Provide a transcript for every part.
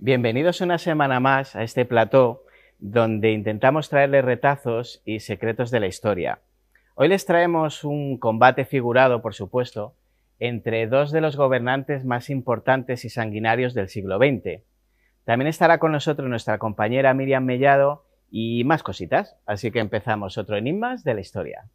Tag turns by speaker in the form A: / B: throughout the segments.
A: Bienvenidos una semana más a este plató donde intentamos traerles retazos y secretos de la historia. Hoy les traemos un combate figurado, por supuesto, entre dos de los gobernantes más importantes y sanguinarios del siglo XX. También estará con nosotros nuestra compañera Miriam Mellado y más cositas, así que empezamos otro Enigmas de la historia.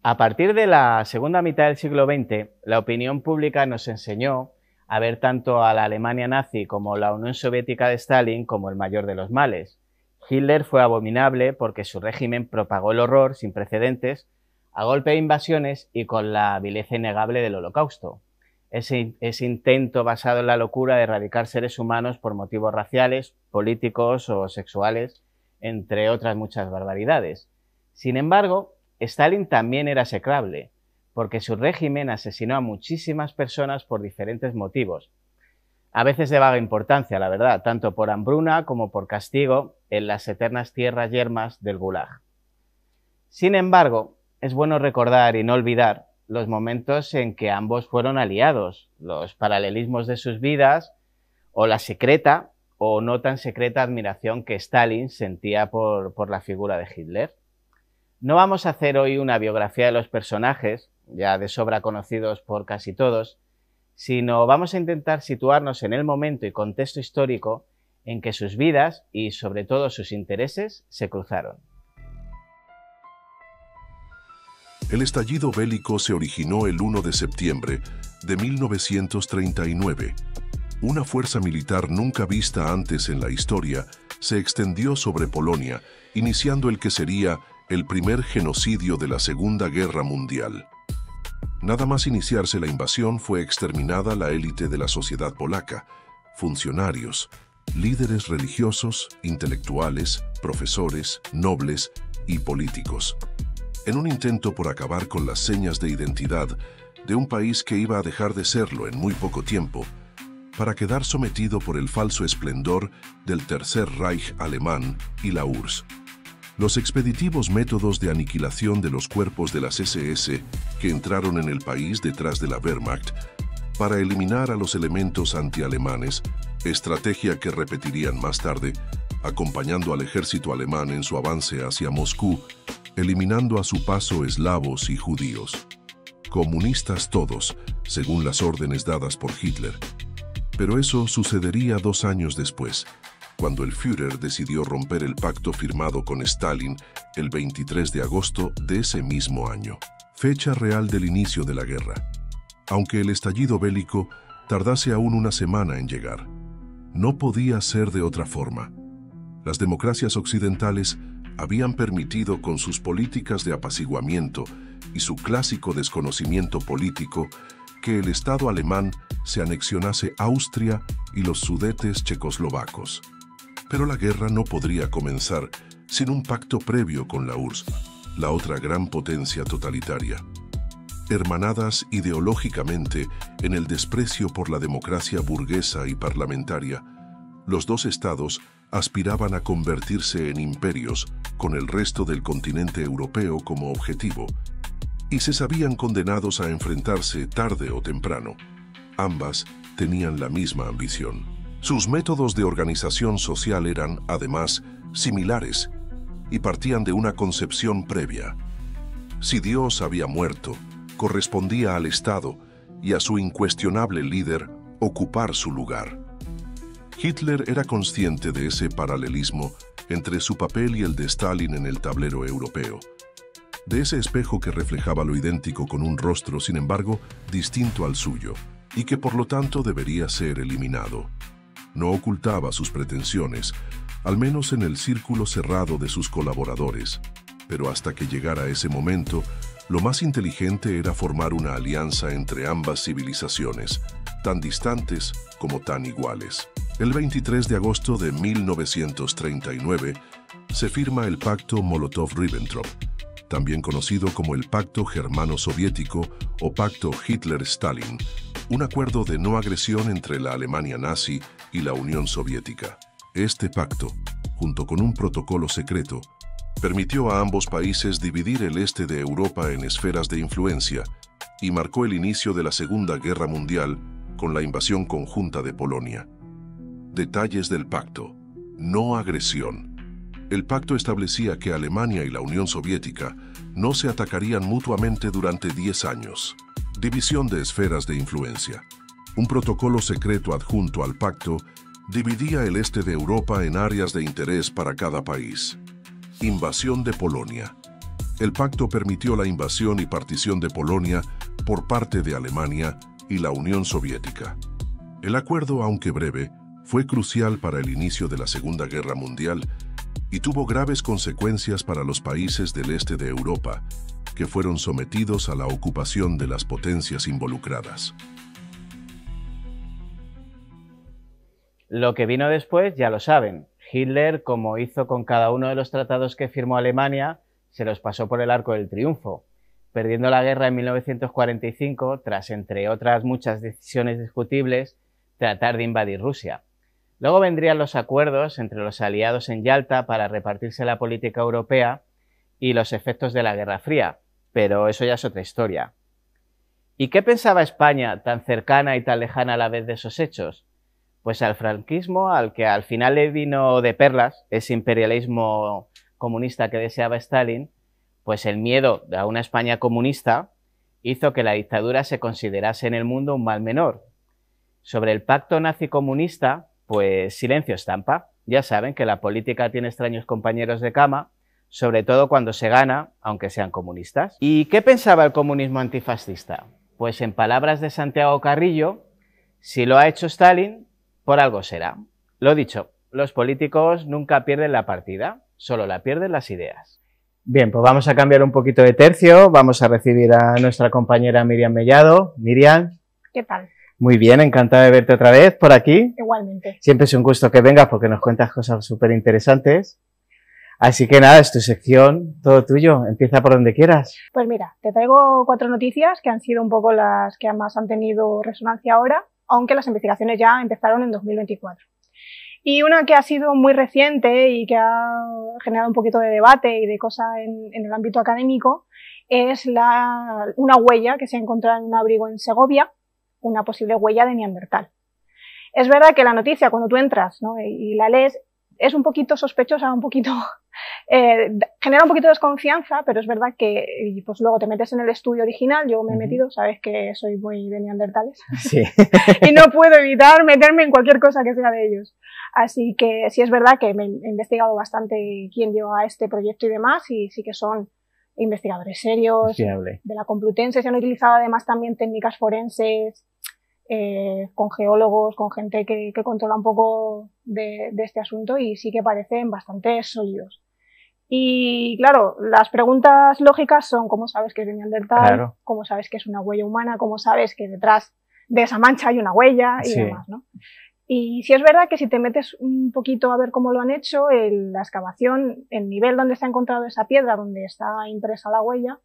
A: A partir de la segunda mitad del siglo XX, la opinión pública nos enseñó a ver tanto a la Alemania nazi como la Unión Soviética de Stalin como el mayor de los males. Hitler fue abominable porque su régimen propagó el horror sin precedentes a golpe de invasiones y con la vileza innegable del Holocausto. Ese intento basado en la locura de erradicar seres humanos por motivos raciales, políticos o sexuales, entre otras muchas barbaridades. Sin embargo, Stalin también era execrable, porque su régimen asesinó a muchísimas personas por diferentes motivos, a veces de vaga importancia, la verdad, tanto por hambruna como por castigo en las eternas tierras yermas del Gulag. Sin embargo, es bueno recordar y no olvidar los momentos en que ambos fueron aliados, los paralelismos de sus vidas o la secreta o no tan secreta admiración que Stalin sentía por la figura de Hitler. No vamos a hacer hoy una biografía de los personajes, ya de sobra conocidos por casi todos, sino vamos a intentar situarnos en el momento y contexto histórico en que sus vidas y sobre todo sus intereses se cruzaron.
B: El estallido bélico se originó el 1 de septiembre de 1939. Una fuerza militar nunca vista antes en la historia se extendió sobre Polonia, iniciando el que sería el primer genocidio de la Segunda Guerra Mundial. Nada más iniciarse la invasión fue exterminada la élite de la sociedad polaca, funcionarios, líderes religiosos, intelectuales, profesores, nobles y políticos, en un intento por acabar con las señas de identidad de un país que iba a dejar de serlo en muy poco tiempo, para quedar sometido por el falso esplendor del Tercer Reich alemán y la URSS. Los expeditivos métodos de aniquilación de los cuerpos de las SS que entraron en el país detrás de la Wehrmacht para eliminar a los elementos antialemanes, estrategia que repetirían más tarde, acompañando al ejército alemán en su avance hacia Moscú, eliminando a su paso eslavos y judíos. Comunistas todos, según las órdenes dadas por Hitler. Pero eso sucedería 2 años después, cuando el Führer decidió romper el pacto firmado con Stalin el 23 de agosto de ese mismo año, fecha real del inicio de la guerra, aunque el estallido bélico tardase aún una semana en llegar. No podía ser de otra forma. Las democracias occidentales habían permitido con sus políticas de apaciguamiento y su clásico desconocimiento político que el Estado alemán se anexionase Austria y los Sudetes checoslovacos. Pero la guerra no podría comenzar sin un pacto previo con la URSS, la otra gran potencia totalitaria. Hermanadas ideológicamente en el desprecio por la democracia burguesa y parlamentaria, los dos estados aspiraban a convertirse en imperios con el resto del continente europeo como objetivo, y se sabían condenados a enfrentarse tarde o temprano. Ambas tenían la misma ambición. Sus métodos de organización social eran, además, similares y partían de una concepción previa. Si Dios había muerto, correspondía al Estado y a su incuestionable líder, ocupar su lugar. Hitler era consciente de ese paralelismo entre su papel y el de Stalin en el tablero europeo, de ese espejo que reflejaba lo idéntico con un rostro, sin embargo, distinto al suyo, y que por lo tanto debería ser eliminado. No ocultaba sus pretensiones, al menos en el círculo cerrado de sus colaboradores, pero hasta que llegara ese momento, lo más inteligente era formar una alianza entre ambas civilizaciones, tan distantes como tan iguales. El 23 de agosto de 1939 se firma el Pacto Molotov-Ribbentrop, también conocido como el Pacto Germano-Soviético o Pacto Hitler-Stalin, un acuerdo de no agresión entre la Alemania nazi y la Unión Soviética. Este pacto, junto con un protocolo secreto, permitió a ambos países dividir el este de Europa en esferas de influencia y marcó el inicio de la Segunda Guerra Mundial con la invasión conjunta de Polonia. Detalles del pacto. No agresión. El pacto establecía que Alemania y la Unión Soviética no se atacarían mutuamente durante 10 años. División de esferas de influencia. Un protocolo secreto adjunto al pacto dividía el este de Europa en áreas de interés para cada país. Invasión de Polonia. El pacto permitió la invasión y partición de Polonia por parte de Alemania y la Unión Soviética. El acuerdo, aunque breve, fue crucial para el inicio de la Segunda Guerra Mundial y tuvo graves consecuencias para los países del este de Europa, que fueron sometidos a la ocupación de las potencias involucradas.
A: Lo que vino después ya lo saben. Hitler, como hizo con cada uno de los tratados que firmó Alemania, se los pasó por el arco del triunfo, perdiendo la guerra en 1945 tras, entre otras muchas decisiones discutibles, tratar de invadir Rusia. Luego vendrían los acuerdos entre los aliados en Yalta para repartirse la política europea y los efectos de la Guerra Fría, pero eso ya es otra historia. ¿Y qué pensaba España, tan cercana y tan lejana a la vez de esos hechos? Pues al franquismo, al que al final le vino de perlas, ese imperialismo comunista que deseaba Stalin, pues el miedo a una España comunista hizo que la dictadura se considerase en el mundo un mal menor. Sobre el pacto nazi-comunista, pues silencio estampa. Ya saben que la política tiene extraños compañeros de cama, sobre todo cuando se gana, aunque sean comunistas. ¿Y qué pensaba el comunismo antifascista? Pues en palabras de Santiago Carrillo, si lo ha hecho Stalin, por algo será. Lo dicho, los políticos nunca pierden la partida, solo la pierden las ideas. Bien, pues vamos a cambiar un poquito de tercio, vamos a recibir a nuestra compañera Miriam Mellado. Miriam.
C: ¿Qué tal?
A: Muy bien, encantada de verte otra vez por aquí.
C: Igualmente.
A: Siempre es un gusto que vengas porque nos cuentas cosas súper interesantes. Así que nada, es tu sección, todo tuyo, empieza por donde quieras.
C: Pues mira, te traigo 4 noticias que han sido un poco las que más han tenido resonancia ahora, aunque las investigaciones ya empezaron en 2024. Y una que ha sido muy reciente y que ha generado un poquito de debate y de cosa en el ámbito académico es una huella que se ha encontrado en un abrigo en Segovia, una posible huella de Neandertal. Es verdad que la noticia, cuando tú entras, ¿no?, y la lees, es un poquito sospechosa, un poquito genera un poquito de desconfianza, pero es verdad que pues luego te metes en el estudio original. Yo me he metido, sabes que soy muy de neandertales,
A: sí.
C: Y no puedo evitar meterme en cualquier cosa que sea de ellos. Así que sí es verdad que me he investigado bastante quién lleva este proyecto y demás, y sí que son investigadores serios,
A: fiable.
C: De la Complutense. Se han utilizado además también técnicas forenses, con geólogos, con gente que controla un poco de este asunto, y sí que parecen bastante sólidos. Y claro, las preguntas lógicas son: ¿cómo sabes que es de Neandertal?
A: Claro.
C: ¿Cómo sabes que es una huella humana? ¿Cómo sabes que detrás de esa mancha hay una huella? Y
A: sí.
C: demás, ¿no? Y sí es verdad que si te metes un poquito a ver cómo lo han hecho, la excavación, el nivel donde se ha encontrado esa piedra, donde está impresa la huella,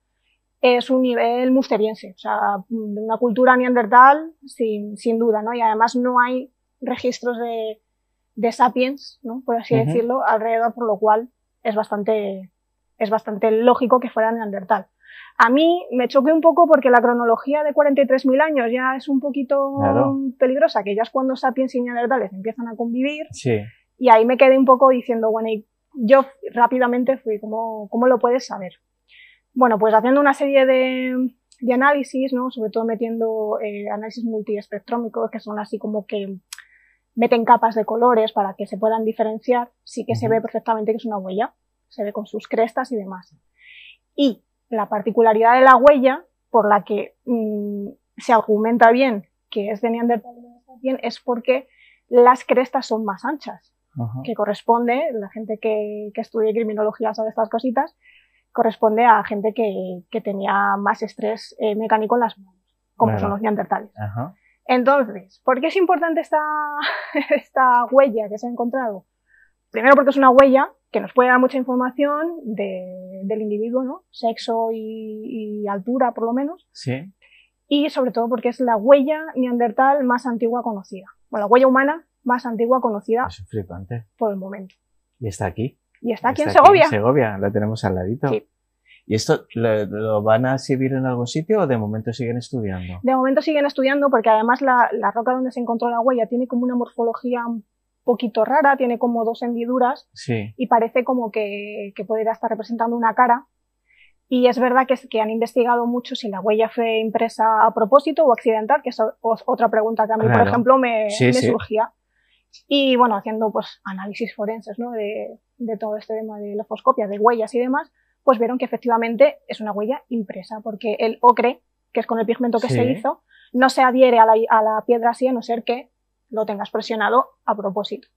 C: es un nivel musteriense, o sea, de una cultura neandertal sin duda, ¿no? Y además no hay registros de sapiens, ¿no?, por así decirlo, alrededor, por lo cual es bastante lógico que fuera neandertal. A mí me choqué un poco porque la cronología de 43.000 años ya es un poquito peligrosa, que ya es cuando sapiens y neandertales empiezan a convivir.
A: Sí.
C: Y ahí me quedé un poco diciendo, bueno, y yo rápidamente fui, ¿cómo lo puedes saber? Bueno, pues haciendo una serie de análisis, ¿no? Sobre todo metiendo análisis multiespectrómicos, que son así como que meten capas de colores para que se puedan diferenciar, sí que se ve perfectamente que es una huella, se ve con sus crestas y demás. Y la particularidad de la huella, por la que se argumenta bien que es de Neandertal es porque las crestas son más anchas, que corresponde, la gente que estudia criminología sabe estas cositas, corresponde a gente que tenía más estrés mecánico en las manos, como son los neandertales. Entonces, ¿por qué es importante esta huella que se ha encontrado? Primero porque es una huella que nos puede dar mucha información del individuo, ¿no? Sexo y altura, por lo menos.
A: Sí.
C: Y sobre todo porque es la huella neandertal más antigua conocida. Bueno, la huella humana más antigua conocida.
A: Es flipante.
C: Por el momento.
A: ¿Y está aquí?
C: Y está aquí en Segovia.
A: En Segovia, la tenemos al ladito.
C: Sí.
A: ¿Y esto lo van a exhibir en algún sitio o de momento siguen estudiando?
C: De momento siguen estudiando porque además la roca donde se encontró la huella tiene como una morfología un poquito rara, tiene como 2 hendiduras y parece como que podría estar representando una cara. Y es verdad que han investigado mucho si la huella fue impresa a propósito o accidental, que es otra pregunta que a mí, por ejemplo, me surgía. Y bueno, haciendo pues análisis forenses, ¿no? de todo este tema de lefoscopia, de huellas y demás, pues vieron que efectivamente es una huella impresa, porque el ocre, que es con el pigmento que se hizo, no se adhiere a la piedra así, a no ser que lo tengas presionado a propósito.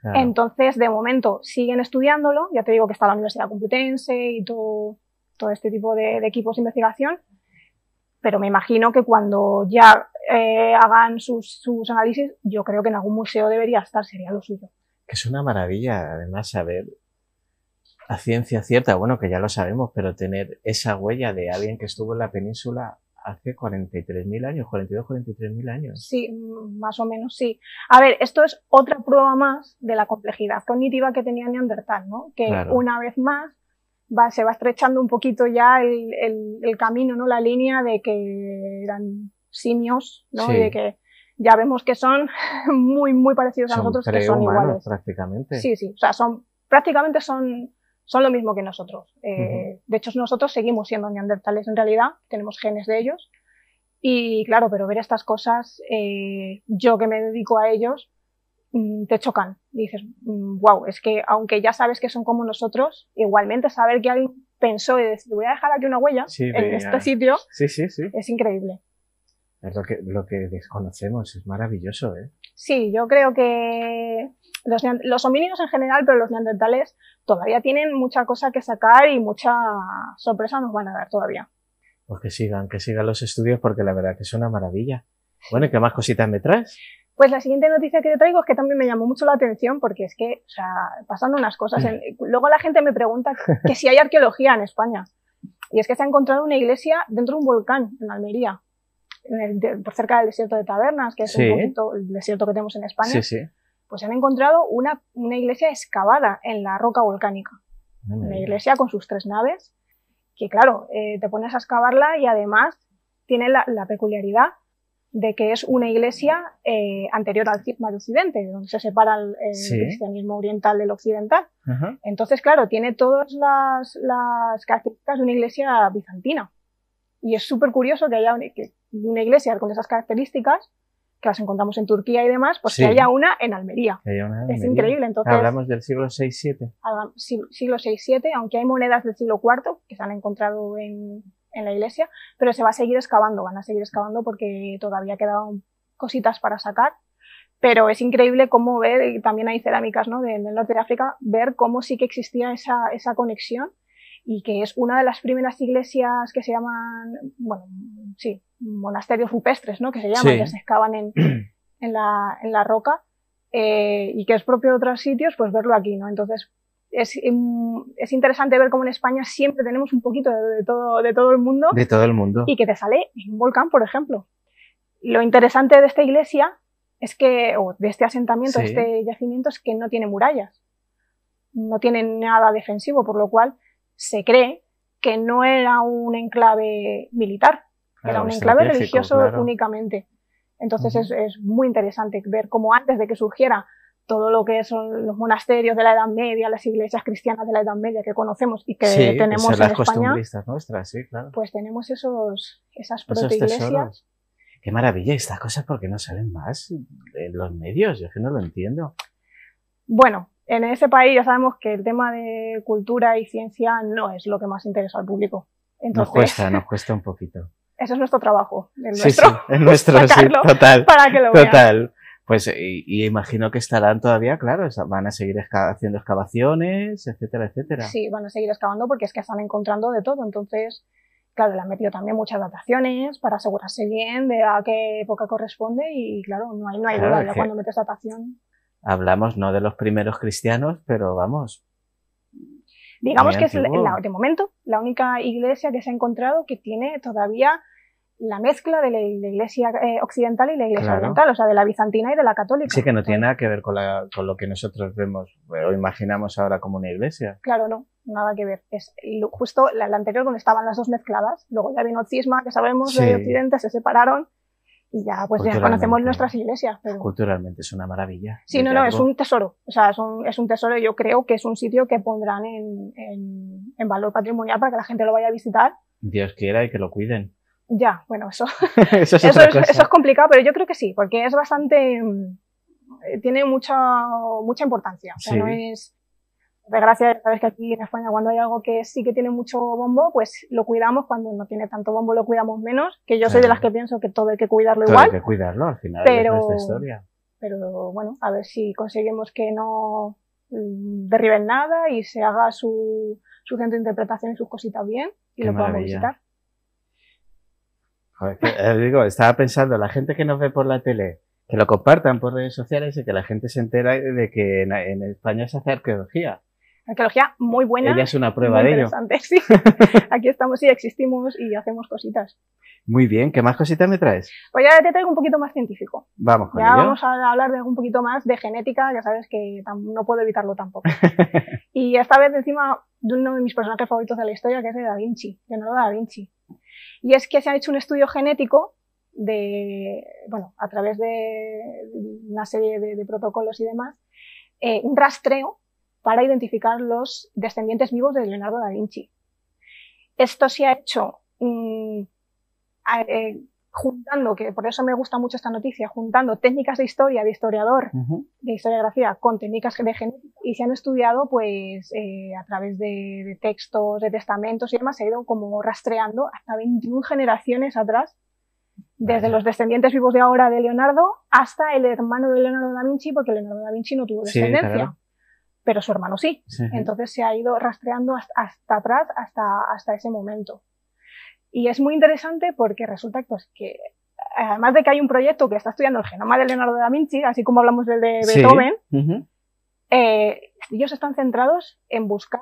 C: Claro. Entonces, de momento, siguen estudiándolo, ya te digo que está la Universidad Complutense y todo este tipo de equipos de investigación, pero me imagino que cuando ya hagan sus análisis, yo creo que en algún museo debería estar, sería lo suyo.
A: Que es una maravilla, además, saber a ciencia cierta, bueno, que ya lo sabemos, pero tener esa huella de alguien que estuvo en la península hace 43.000 años, 42, 43.000 años.
C: Sí, más o menos, sí. A ver, esto es otra prueba más de la complejidad cognitiva que tenía Neandertal, ¿no? Que una vez más se va estrechando un poquito ya el camino, ¿no? La línea de que eran simios, ¿no? Y de que ya vemos que son muy, muy parecidos a nosotros, que son iguales.
A: Prácticamente.
C: Sí, o sea, prácticamente son lo mismo que nosotros. De hecho, nosotros seguimos siendo neandertales en realidad, tenemos genes de ellos. Y claro, pero ver estas cosas, yo que me dedico a ellos, te chocan. Y dices, wow, es que aunque ya sabes que son como nosotros, igualmente saber que alguien pensó y decir, voy a dejar aquí una huella en este sitio, es increíble.
A: Es lo que desconocemos, es maravilloso, ¿eh?
C: Sí, yo creo que los homínidos en general, pero los neandertales todavía tienen mucha cosa que sacar y mucha sorpresa nos van a dar todavía.
A: Pues que sigan los estudios porque la verdad que es una maravilla. Bueno, ¿y qué más cositas me traes?
C: Pues la siguiente noticia que te traigo es que también me llamó mucho la atención porque es que, o sea, pasan unas cosas. Luego la gente me pregunta que si hay arqueología en España. Y es que se ha encontrado una iglesia dentro de un volcán en Almería, por cerca del desierto de Tabernas, que es un poquito el desierto que tenemos en España. Pues se han encontrado una iglesia excavada en la roca volcánica. Una iglesia con sus 3 naves, que claro, te pones a excavarla y además tiene la peculiaridad de que es una iglesia anterior al cisma de Occidente, donde se separa el cristianismo oriental del occidental. Entonces, claro, tiene todas las características de una iglesia bizantina. Y es súper curioso que haya una iglesia con esas características, que las encontramos en Turquía y demás, pues que haya una en Almería. Es increíble. Entonces,
A: hablamos del siglo VI-VII.
C: Siglo VI-VII, aunque hay monedas del siglo IV que se han encontrado en la iglesia, pero se va a seguir excavando, van a seguir excavando porque todavía quedaban cositas para sacar. Pero es increíble cómo ver, y también hay cerámicas, ¿no? del norte de África, ver cómo sí que existía esa conexión y que es una de las primeras iglesias que se llaman, bueno, monasterios rupestres, ¿no? Que se llaman, que se excavan en la roca, y que es propio de otros sitios, pues verlo aquí, ¿no? Entonces, es interesante ver cómo en España siempre tenemos un poquito de todo el mundo.
A: De todo el mundo.
C: Y que te sale en un volcán, por ejemplo. Lo interesante de esta iglesia es que, o de este asentamiento, de este yacimiento, es que no tiene murallas. No tiene nada defensivo, por lo cual se cree que no era un enclave militar, era un enclave religioso únicamente. Entonces es muy interesante ver cómo antes de que surgiera todo lo que son los monasterios de la Edad Media, las iglesias cristianas de la Edad Media que conocemos y que tenemos en
A: las
C: España,
A: costumbristas nuestras, sí, claro.
C: Pues tenemos esas protoiglesias.
A: Qué maravilla, estas cosas, ¿por qué no salen más en los medios? Yo es que no lo entiendo.
C: Bueno, en ese país ya sabemos que el tema de cultura y ciencia no es lo que más interesa al público. Entonces,
A: nos cuesta un poquito.
C: Eso es nuestro trabajo,
A: sí, es nuestro, sí, total.
C: Para que lo
A: vean. Pues y imagino que estarán todavía, claro, van a seguir haciendo excavaciones, etcétera, etcétera.
C: Sí, van a seguir excavando porque es que están encontrando de todo. Entonces, claro, le han metido también muchas dataciones para asegurarse bien de a qué época corresponde y claro, no hay duda ya cuando metes datación.
A: Hablamos no de los primeros cristianos, pero vamos.
C: Digamos que es de momento la única iglesia que se ha encontrado que tiene todavía la mezcla de la iglesia occidental y la iglesia oriental, o sea, de la bizantina y de la católica.
A: Sí, que no tiene nada que ver con lo que nosotros vemos o imaginamos ahora como una iglesia.
C: Claro, no, nada que ver. Es justo la anterior donde estaban las dos mezcladas, luego ya vino Cisma, que sabemos, de Occidente, se separaron y ya pues ya conocemos nuestras iglesias. Pero...
A: Culturalmente es una maravilla.
C: Sí, no, es un tesoro, o sea, es un tesoro y yo creo que es un sitio que pondrán en valor patrimonial para que la gente lo vaya a visitar.
A: Dios quiera y que lo cuiden.
C: Ya, bueno, eso
A: es
C: complicado, pero yo creo que sí, porque es bastante, tiene mucha importancia. O sea, no es, de gracia, sabes que aquí en España cuando hay algo que sí que tiene mucho bombo, pues lo cuidamos, cuando no tiene tanto bombo lo cuidamos menos, que yo soy de las que pienso que todo hay que cuidarlo igual.
A: Hay que cuidarlo, al final
C: pero,
A: es nuestra historia.
C: Pero bueno, a ver si conseguimos que no derriben nada y se haga su centro de interpretación y sus cositas bien y lo podamos visitar.
A: Digo, estaba pensando, la gente que nos ve por la tele, que lo compartan por redes sociales y que la gente se entera de que en España se hace arqueología.
C: Arqueología muy buena.
A: Ella es una prueba de ello.
C: Sí. Aquí estamos y existimos y hacemos cositas.
A: Muy bien, ¿qué más cositas me traes?
C: Pues ya te traigo un poquito más científico.
A: Vamos con
C: ya
A: ello.
C: Vamos a hablar de un poquito más de genética, ya sabes que no puedo evitarlo tampoco. Y esta vez encima de uno de mis personajes favoritos de la historia, que es de Da Vinci, Leonardo da Vinci. Y es que se ha hecho un estudio genético a través de una serie de protocolos y demás, un rastreo para identificar los descendientes vivos de Leonardo da Vinci. Esto se ha hecho juntando, que por eso me gusta mucho esta noticia, juntando técnicas de historia, de historiador, de historiografía, con técnicas de genética, y se han estudiado pues a través de textos, de testamentos y demás, se ha ido como rastreando hasta 21 generaciones atrás, desde los descendientes vivos de ahora de Leonardo hasta el hermano de Leonardo da Vinci, porque Leonardo da Vinci no tuvo descendencia. Sí, claro. Pero su hermano sí. Entonces se ha ido rastreando hasta atrás, hasta ese momento. Y es muy interesante porque resulta pues, que, además de que hay un proyecto que está estudiando el genoma de Leonardo da Vinci, así como hablamos del de Beethoven, ellos están centrados en buscar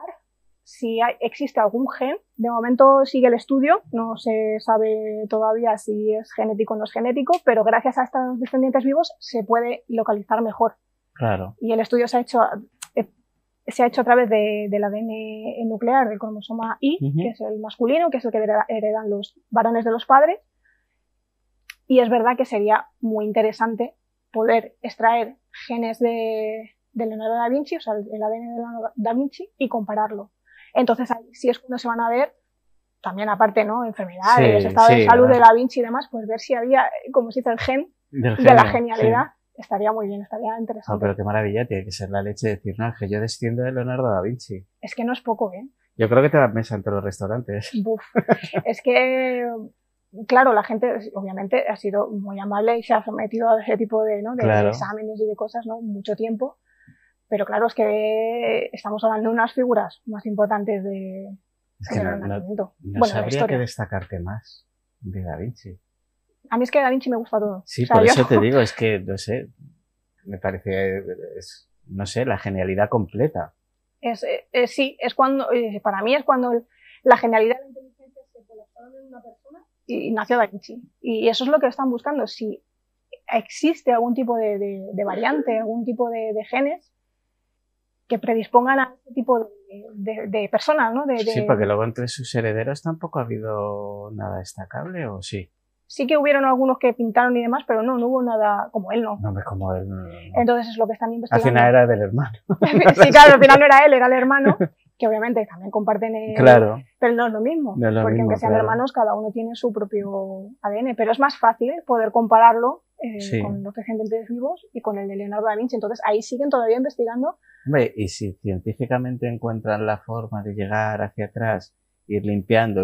C: si existe algún gen. De momento sigue el estudio, no se sabe todavía si es genético o no es genético, pero gracias a estos descendientes vivos se puede localizar mejor.
A: Claro.
C: Y el estudio se ha hecho a través del ADN nuclear del cromosoma Y, que es el masculino, que es el que heredan los varones de los padres. Y es verdad que sería muy interesante poder extraer genes de Leonardo da Vinci, o sea, el ADN de Leonardo da Vinci, y compararlo. Entonces, ahí sí es cuando se van a ver, también aparte, ¿no? Enfermedades, estado de salud de da Vinci y demás, pues ver si había, como se dice, el gen de la genialidad. Sí. Estaría muy bien, estaría interesante.
A: No, pero qué maravilla, tiene que ser la leche decir, no, que yo desciendo de Leonardo da Vinci.
C: Es que no es poco, ¿eh?
A: Yo creo que te dan mesa entre los restaurantes.
C: Buf. Es que, claro, la gente obviamente ha sido muy amable y se ha sometido a ese tipo de exámenes y de cosas, ¿no? Mucho tiempo. Pero claro, es que estamos hablando de unas figuras más importantes de...
A: Es que no sabría qué destacarte más de da Vinci.
C: A mí es que Da Vinci me gusta todo.
A: Sí, o sea, por eso te digo, es que, no sé, me parece, no sé, la genialidad completa.
C: Sí, es cuando, para mí es cuando la genialidad y la inteligencia se colocaron en una persona y nació Da Vinci. Y eso es lo que están buscando, si existe algún tipo de variante, algún tipo de genes que predispongan a ese tipo de personas, ¿no?
A: Sí, porque luego entre sus herederos tampoco ha habido nada destacable, ¿o sí?
C: Sí que hubieron algunos que pintaron y demás, pero no hubo nada como él, no.
A: No, como él. No.
C: Entonces es lo que están investigando.
A: Al final era del hermano.
C: Sí, claro, al final no era él, era el hermano, que obviamente también comparten
A: claro.
C: Pero no es lo mismo,
A: no es lo
C: porque
A: mismo,
C: aunque sean
A: claro.
C: hermanos, cada uno tiene su propio ADN, pero es más fácil poder compararlo
A: sí.
C: con los descendientes vivos y con el de Leonardo da Vinci. Entonces ahí siguen todavía investigando.
A: Hombre, y si científicamente encuentran la forma de llegar hacia atrás, ir limpiando,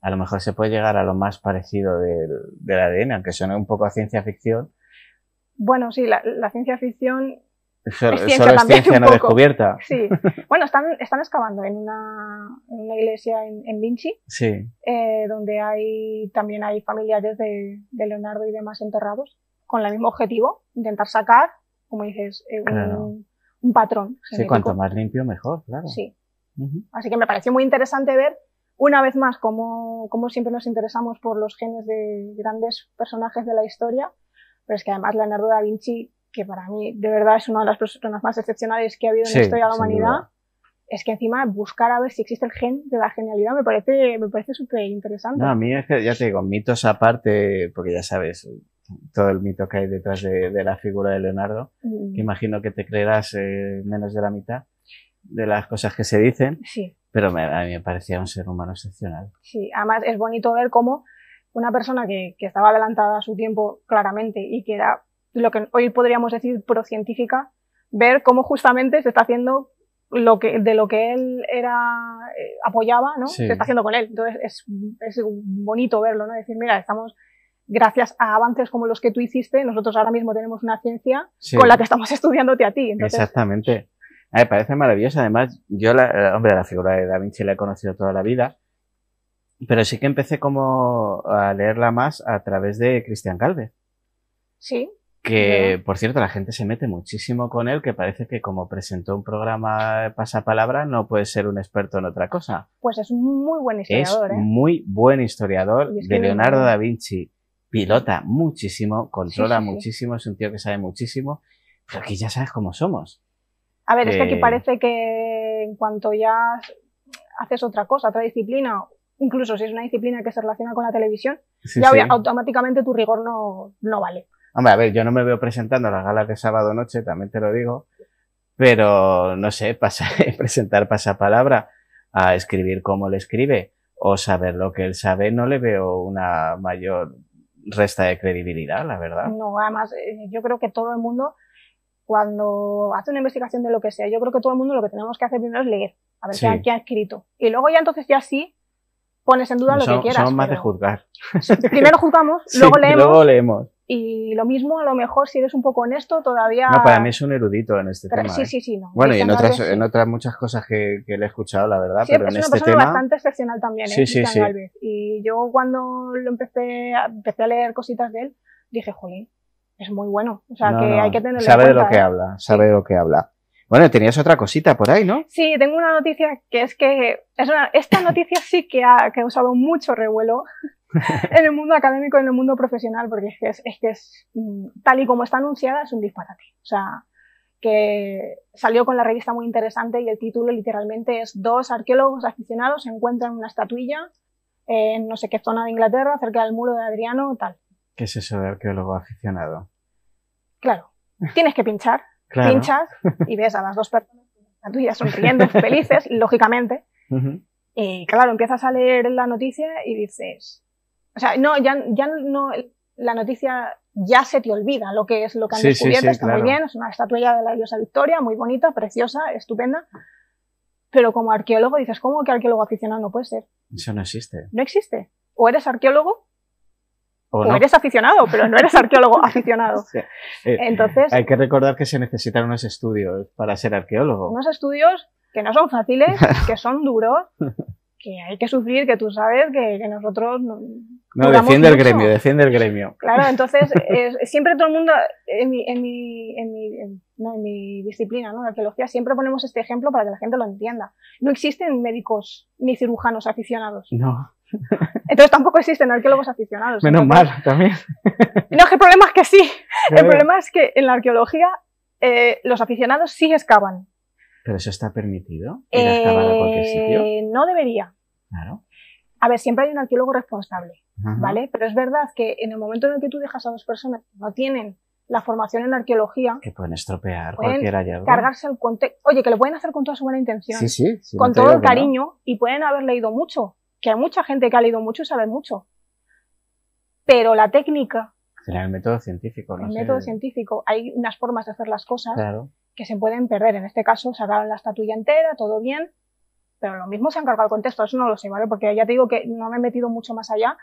A: a lo mejor se puede llegar a lo más parecido del ADN, aunque suene un poco a ciencia ficción.
C: Bueno, sí, la ciencia ficción
A: solo es ciencia no descubierta.
C: Sí. Bueno, están excavando en una iglesia en Vinci,
A: sí.
C: Donde también hay familiares de Leonardo y demás enterrados, con el mismo objetivo, intentar sacar, como dices,
A: claro.
C: un patrón genético.
A: Sí, cuanto más limpio, mejor, claro.
C: Sí. Así que me pareció muy interesante ver, una vez más, cómo siempre nos interesamos por los genes de grandes personajes de la historia, pero es que además Leonardo da Vinci, que para mí de verdad es una de las personas más excepcionales que ha habido en la historia de la humanidad, es que encima buscar a ver si existe el gen de la genialidad me parece súper interesante.
A: No, a mí es que, ya te digo, mitos aparte, porque ya sabes todo el mito que hay detrás de la figura de Leonardo, que imagino que te creerás menos de la mitad de las cosas que se dicen,
C: sí.
A: Pero a mí me parecía un ser humano excepcional.
C: Sí, además es bonito ver cómo una persona que estaba adelantada a su tiempo claramente y que era lo que hoy podríamos decir procientífica, ver cómo justamente se está haciendo de lo que él apoyaba, ¿no?
A: Sí.
C: Se está haciendo con él. Entonces es bonito verlo, ¿no? Decir, mira, estamos, gracias a avances como los que tú hiciste, nosotros ahora mismo tenemos una ciencia
A: sí.
C: con la que estamos estudiándote a ti. Entonces,
A: exactamente. Me parece maravilloso. Además, yo la figura de Da Vinci la he conocido toda la vida, pero sí que empecé como a leerla más a través de Cristian Calve.
C: Sí.
A: Que, por cierto, la gente se mete muchísimo con él, que parece que como presentó un programa de pasapalabra no puede ser un experto en otra cosa.
C: Pues es un muy buen historiador,
A: Es muy buen historiador de Leonardo da Vinci. Pilota muchísimo, controla muchísimo, es un tío que sabe muchísimo, pero aquí ya sabes cómo somos.
C: A ver, es que aquí parece que en cuanto ya haces otra cosa, otra disciplina, incluso si es una disciplina que se relaciona con la televisión, automáticamente tu rigor no vale.
A: Hombre, a ver, yo no me veo presentando las galas de sábado noche, también te lo digo, pero no sé, presentar pasapalabra a escribir como le escribe o saber lo que él sabe, no le veo una mayor resta de credibilidad, la verdad.
C: No, además, yo creo que todo el mundo, cuando hace una investigación de lo que sea, yo creo que todo el mundo lo que tenemos que hacer primero es leer, a ver qué ha escrito. Y luego ya entonces ya sí pones en duda lo que quieras.
A: Somos más de juzgar.
C: Primero juzgamos, luego leemos. Y lo mismo, a lo mejor, si eres un poco honesto, todavía...
A: No, para mí es un erudito en este tema.
C: Sí, no.
A: Bueno, y en otras muchas cosas que le he escuchado, la verdad, pero en este tema...
C: es una persona bastante excepcional también,
A: Sí.
C: Galvez. Y yo cuando empecé a leer cositas de él, dije, jolín, es muy bueno. O sea, hay que tenerlo en cuenta.
A: Sabe de lo que habla, sabe de lo que habla. Bueno, tenías otra cosita por ahí, ¿no?
C: Sí, tengo una noticia que es que... esta noticia sí que ha causado mucho revuelo en el mundo académico y en el mundo profesional, porque es que tal y como está anunciada, es un disparate. O sea, que salió con la revista muy interesante y el título literalmente es: 2 arqueólogos aficionados encuentran una estatuilla en no sé qué zona de Inglaterra, cerca del muro de Adriano, tal.
A: ¿Qué es eso de arqueólogo aficionado?
C: Claro, tienes que pinchar.
A: Claro.
C: Pinchas y ves a las 2 personas con la estatuilla sonriendo, felices, lógicamente. Y claro, empiezas a leer la noticia y dices... O sea, ya no, la noticia ya se te olvida lo que han descubierto, está muy bien, es una estatuilla de la diosa Victoria, muy bonita, preciosa, estupenda, pero como arqueólogo dices, ¿cómo que arqueólogo aficionado no puede ser?
A: Eso no existe.
C: No existe. O eres arqueólogo o
A: no.
C: eres aficionado, pero no eres arqueólogo aficionado. Entonces...
A: Hay que recordar que se necesitan unos estudios para ser arqueólogo.
C: Unos estudios que no son fáciles, que son duros, que hay que sufrir, que tú sabes que nosotros...
A: No, defiende el gremio.
C: Claro, entonces siempre todo el mundo, en mi disciplina, ¿no? La arqueología, siempre ponemos este ejemplo para que la gente lo entienda. No existen médicos ni cirujanos aficionados.
A: No.
C: Entonces tampoco existen arqueólogos aficionados.
A: Menos mal, también.
C: No, que el problema es que sí. El problema es que en la arqueología los aficionados sí excavan.
A: ¿Pero eso está permitido? ¿Ir a excavar a cualquier sitio?
C: No debería.
A: Claro.
C: A ver, siempre hay un arqueólogo responsable,
A: Ajá.
C: ¿vale? Pero es verdad que en el momento en el que tú dejas a dos personas que no tienen la formación en arqueología,
A: Que pueden estropear
C: pueden
A: cualquier hallazgo.
C: cargarse el contexto. Oye, que lo pueden hacer con toda su buena intención,
A: Sí, sí. sí,
C: con
A: no te
C: todo
A: digo
C: el
A: que no.
C: cariño, y pueden haber leído mucho, que hay mucha gente que ha leído mucho y sabe mucho. Pero la técnica,
A: Será el método científico, no
C: el
A: sé.
C: método científico, hay unas formas de hacer las cosas
A: Claro.
C: que se pueden perder. En este caso, sacaron la estatuilla entera, todo bien, pero lo mismo se han cargado el contexto, eso no lo sé, ¿vale? Porque ya te digo que no me he metido mucho más allá,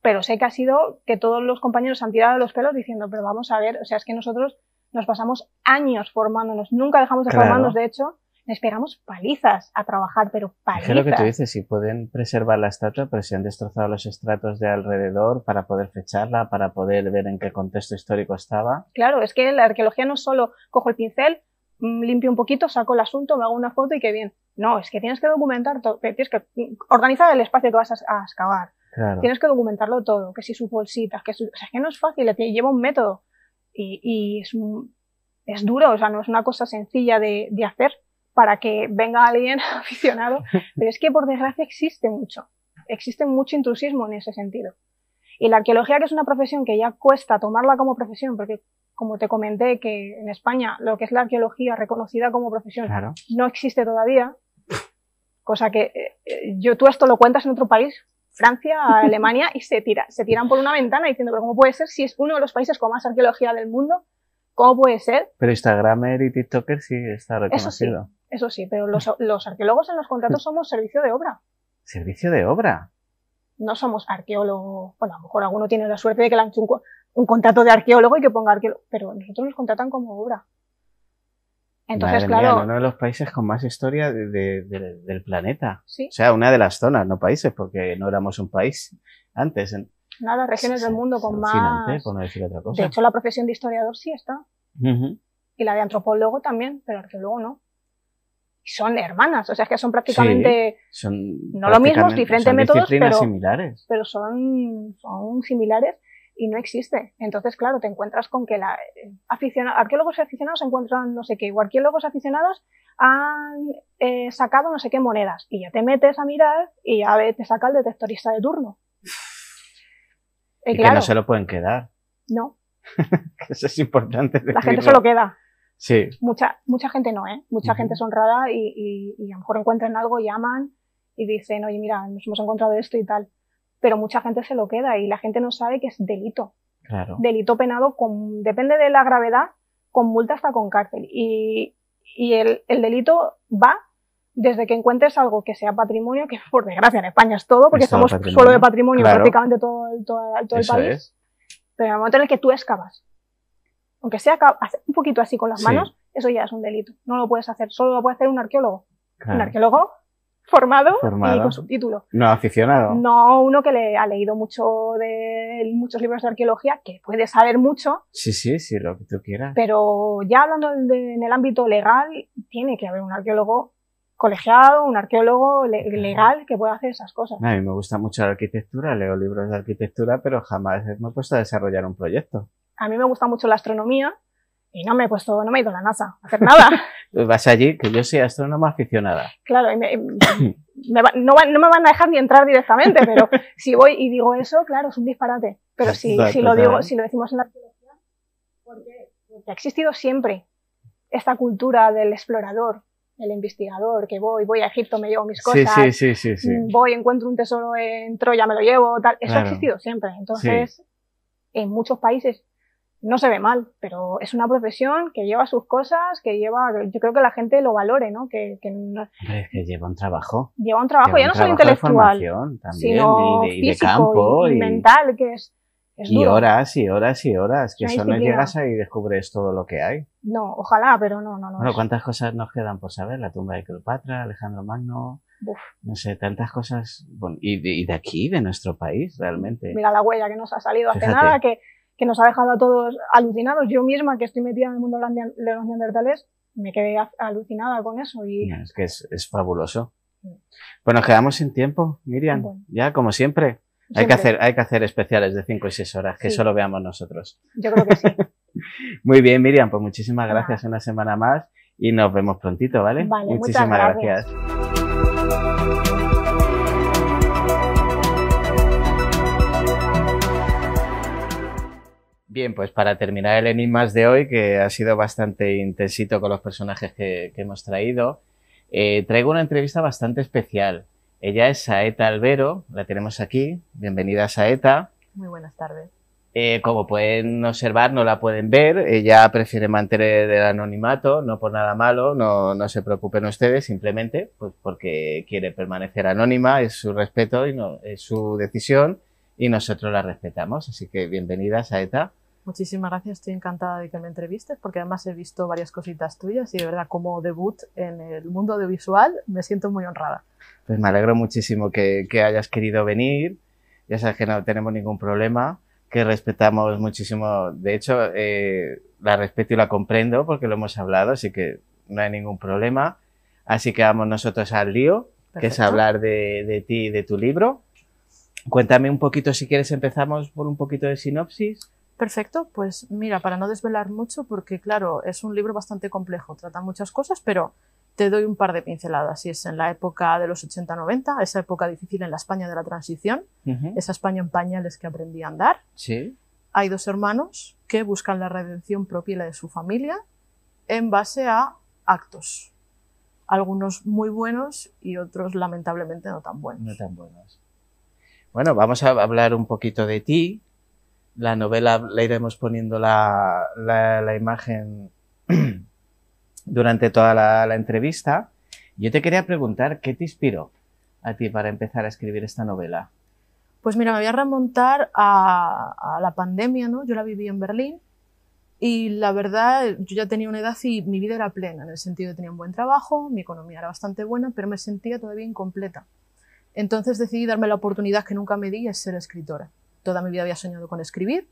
C: pero sé que ha sido que todos los compañeros se han tirado los pelos diciendo, pero vamos a ver, o sea, es que nosotros nos pasamos años formándonos, nunca dejamos de
A: Claro.
C: formarnos, de hecho, les pegamos palizas a trabajar, pero
A: Es que lo que tú
C: palizas.
A: dices, si pueden preservar la estatua, pero si han destrozado los estratos de alrededor para poder fecharla, para poder ver en qué contexto histórico estaba.
C: Claro, es que la arqueología no es solo cojo el pincel, limpio un poquito, saco el asunto, me hago una foto y qué bien. No, es que tienes que documentar todo, tienes que organizar el espacio que vas a excavar.
A: Claro.
C: Tienes que documentarlo todo, que si sus bolsitas, o sea, es que no es fácil, lleva un método y es duro, o sea, no es una cosa sencilla de hacer para que venga alguien aficionado, pero es que por desgracia existe mucho intrusismo en ese sentido. Y la arqueología, que es una profesión que ya cuesta tomarla como profesión, porque como te comenté que en España lo que es la arqueología reconocida como profesión
A: Claro.
C: no existe todavía, cosa que tú esto lo cuentas en otro país, Francia, Alemania, y se tiran por una ventana diciendo, pero ¿cómo puede ser si es uno de los países con más arqueología del mundo? ¿Cómo puede ser?
A: Pero Instagramer y TikToker sí está reconocido.
C: Eso sí, pero los arqueólogos en los contratos somos servicio de obra.
A: Servicio de obra.
C: No somos arqueólogos. Bueno, a lo mejor alguno tiene la suerte de que le han hecho un contrato de arqueólogo y que ponga arqueólogo, pero nosotros nos contratan como obra. Entonces,
A: Madre
C: claro.
A: mía, uno de los países con más historia del planeta.
C: Sí.
A: O sea, una de las zonas, no países, porque no éramos un país antes.
C: Una de las regiones del mundo con más.
A: Fascinante, por no decir otra cosa.
C: De hecho, la profesión de historiador sí está.
A: Uh-huh.
C: Y la de antropólogo también, pero arqueólogo no. Y son hermanas, o sea, es que son prácticamente.
A: Sí, son
C: no lo mismo, diferentes
A: son
C: métodos,
A: disciplinas similares.
C: pero son similares y no existe. Entonces, claro, te encuentras con que arqueólogos aficionados encuentran no sé qué, o arqueólogos aficionados han sacado no sé qué monedas, y ya te metes a mirar y ya te saca el detectorista de turno.
A: Y
C: claro,
A: que no se lo pueden quedar.
C: no,
A: Eso es importante decirlo.
C: la gente se lo queda.
A: Sí.
C: Mucha gente no, ¿eh? Mucha gente es honrada y a lo mejor encuentran algo, llaman y dicen, oye, mira, nos hemos encontrado esto y tal. Pero mucha gente se lo queda y la gente no sabe que es delito.
A: Claro.
C: Delito penado, depende de la gravedad, con multa hasta con cárcel. Y el delito va desde que encuentres algo que sea patrimonio, que por desgracia en España es todo, porque
A: Es todo
C: somos
A: patrimonio.
C: suelo de patrimonio,
A: Claro.
C: prácticamente todo el
A: Eso
C: país.
A: es.
C: Pero en el momento en el que tú excavas, aunque sea hacer un poquito así con las
A: Sí.
C: manos, eso ya es un delito. No lo puedes hacer, solo lo puede hacer un arqueólogo.
A: Claro.
C: Un arqueólogo formado
A: Formado.
C: y con subtítulo.
A: No aficionado.
C: No uno que le ha leído muchos libros de arqueología, que puede saber mucho,
A: Sí, lo que tú quieras.
C: pero ya hablando en el ámbito legal, tiene que haber un arqueólogo colegiado, un arqueólogo legal que pueda hacer esas cosas.
A: A mí me gusta mucho la arquitectura, leo libros de arquitectura, pero jamás me he puesto a desarrollar un proyecto.
C: A mí me gusta mucho la astronomía y no me he ido a la NASA a hacer nada.
A: Vas allí, que yo soy astrónoma aficionada.
C: Claro, y no me van a dejar ni entrar directamente, pero si voy y digo eso, claro, es un disparate. Pero si lo decimos en la arqueología, porque ha existido siempre esta cultura del explorador, el investigador, que voy a Egipto, me llevo mis cosas,
A: Sí.
C: voy, encuentro un tesoro en Troya, me lo llevo, tal. Eso
A: Claro.
C: ha existido siempre. Entonces, en muchos países no se ve mal, pero es una profesión que lleva sus cosas, yo creo que la gente lo valore, ¿no? Que
A: Hombre, es que lleva un trabajo.
C: lleva un trabajo,
A: Lleva
C: ya
A: un
C: no solo
A: trabajo de
C: intelectual,
A: formación también,
C: sino
A: y de
C: físico
A: campo,
C: y mental, que es
A: y
C: duro.
A: horas y horas y horas, que
C: Una
A: eso no
C: disciplina.
A: llegas ahí y descubres todo lo que hay.
C: No, ojalá, pero no.
A: Bueno, ¿cuántas cosas nos quedan por saber? La tumba de Cleopatra, Alejandro Magno,
C: Uf.
A: no sé, tantas cosas. Bueno, y de aquí, de nuestro país, realmente.
C: Mira la huella que nos ha salido hace
A: Fíjate.
C: nada, que nos ha dejado a todos alucinados. Yo misma, que estoy metida en el mundo de los neandertales, me quedé alucinada con eso. Y
A: Es que es fabuloso. Pues nos quedamos sin tiempo, Miriam.
C: Bueno.
A: Ya, como siempre. Hay que hacer especiales de 5 y 6 horas, que
C: Sí.
A: solo veamos nosotros.
C: Yo creo que sí.
A: Muy bien, Miriam, pues muchísimas
C: Nada.
A: gracias una semana más y nos vemos prontito, ¿vale?
C: Vale, muchas
A: Muchísimas
C: gracias.
A: gracias. Bien, pues para terminar el Enigmas de hoy, que ha sido bastante intensito con los personajes que hemos traído, traigo una entrevista bastante especial. Ella es Saeta Albero, la tenemos aquí. Bienvenida, Saeta.
D: Muy buenas tardes.
A: Como pueden observar, no la pueden ver. Ella prefiere mantener el anonimato, no por nada malo, no se preocupen ustedes, simplemente pues porque quiere permanecer anónima, es su respeto y no, es su decisión y nosotros la respetamos. Así que bienvenida, Saeta.
D: Muchísimas gracias, estoy encantada de que me entrevistes porque además he visto varias cositas tuyas y de verdad como debut en el mundo audiovisual me siento muy honrada.
A: Pues me alegro muchísimo que hayas querido venir. Ya sabes que no tenemos ningún problema, que respetamos muchísimo. De hecho, la respeto y la comprendo porque lo hemos hablado, así que no hay ningún problema. Así que vamos nosotros al lío,
D: Perfecto.
A: que es hablar de ti y de tu libro. Cuéntame un poquito, si quieres, empezamos por un poquito de sinopsis.
D: Perfecto, pues mira, para no desvelar mucho, porque claro, es un libro bastante complejo, trata muchas cosas, pero te doy un par de pinceladas. Y es en la época de los 80-90, esa época difícil en la España de la transición, esa España en pañales que aprendí a andar.
A: Sí.
D: Hay dos hermanos que buscan la redención propia y la de su familia en base a actos. Algunos muy buenos y otros lamentablemente no tan buenos.
A: No tan buenos. Bueno, vamos a hablar un poquito de ti. La novela la iremos poniendo la imagen durante toda la entrevista. Yo te quería preguntar, ¿qué te inspiró a ti para empezar a escribir esta novela?
D: Pues mira, me voy a remontar a la pandemia, ¿no? Yo la viví en Berlín y la verdad, yo ya tenía una edad y mi vida era plena, en el sentido de que tenía un buen trabajo, mi economía era bastante buena, pero me sentía todavía incompleta. Entonces decidí darme la oportunidad que nunca me di, es ser escritora. Toda mi vida había soñado con escribir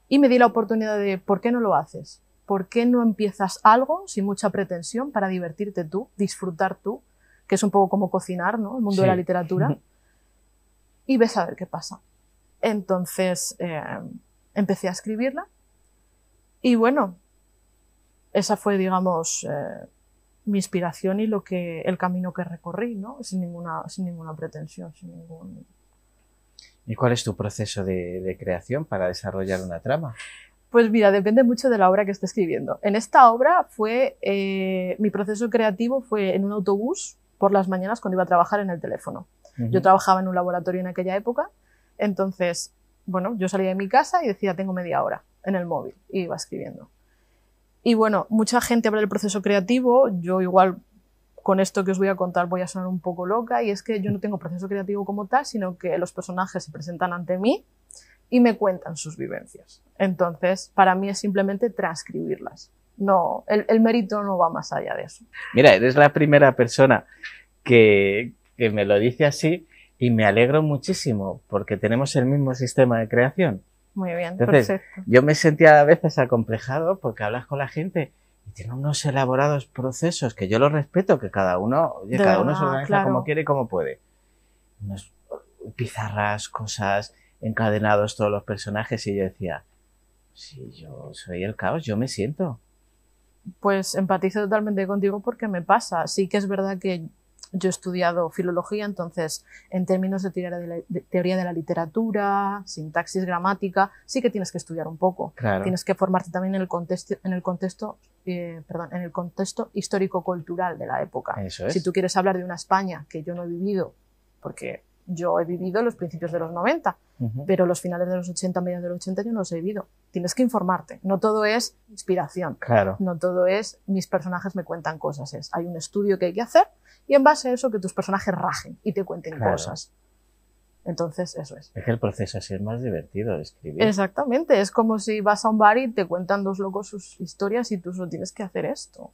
D: y me di la oportunidad de ¿por qué no lo haces? ¿Por qué no empiezas algo sin mucha pretensión para divertirte tú, disfrutar tú, que es un poco como cocinar, ¿no? El mundo de la literatura, y ves a ver qué pasa. Entonces empecé a escribirla y bueno, esa fue, digamos, mi inspiración y el camino que recorrí, ¿no? Sin ninguna pretensión, sin ningún...
A: ¿Y cuál es tu proceso de creación para desarrollar una trama?
D: Pues mira, depende mucho de la obra que esté escribiendo. En esta obra mi proceso creativo fue en un autobús por las mañanas cuando iba a trabajar en el teléfono. Yo trabajaba en un laboratorio en aquella época, entonces, bueno, yo salía de mi casa y decía, tengo media hora en el móvil y iba escribiendo. Y bueno, mucha gente habla del proceso creativo, yo igual con esto que os voy a contar voy a sonar un poco loca y es que yo no tengo proceso creativo como tal, sino que los personajes se presentan ante mí y me cuentan sus vivencias. Entonces, para mí es simplemente transcribirlas. No, el mérito no va más allá de eso.
A: Mira, eres la primera persona que me lo dice así y me alegro muchísimo porque tenemos el mismo sistema de creación.
D: Muy bien,
A: entonces,
D: perfecto.
A: Yo me sentía a veces acomplejado porque hablas con la gente y tiene unos elaborados procesos que yo los respeto, que cada uno se organiza como quiere y como puede. Unos pizarras, cosas, encadenados todos los personajes y yo decía, si yo soy el caos, yo me siento.
D: Pues empatizo totalmente contigo porque me pasa. Sí que es verdad que yo he estudiado filología, entonces en términos de teoría de la literatura, sintaxis, gramática, sí que tienes que estudiar un poco.
A: Claro.
D: Tienes que formarte también en el contexto histórico-cultural de la época.
A: Eso es.
D: Si tú quieres hablar de una España que yo no he vivido, porque yo he vivido los principios de los 90, pero los finales de los 80, mediados de los 80 yo no los he vivido. Tienes que informarte. No todo es inspiración.
A: Claro.
D: No todo es mis personajes me cuentan cosas. Hay un estudio que hay que hacer y en base a eso que tus personajes rajen y te cuenten cosas. Entonces, eso es.
A: Es que el proceso así es más divertido de escribir.
D: Exactamente. Es como si vas a un bar y te cuentan dos locos sus historias y tú solo tienes que hacer esto.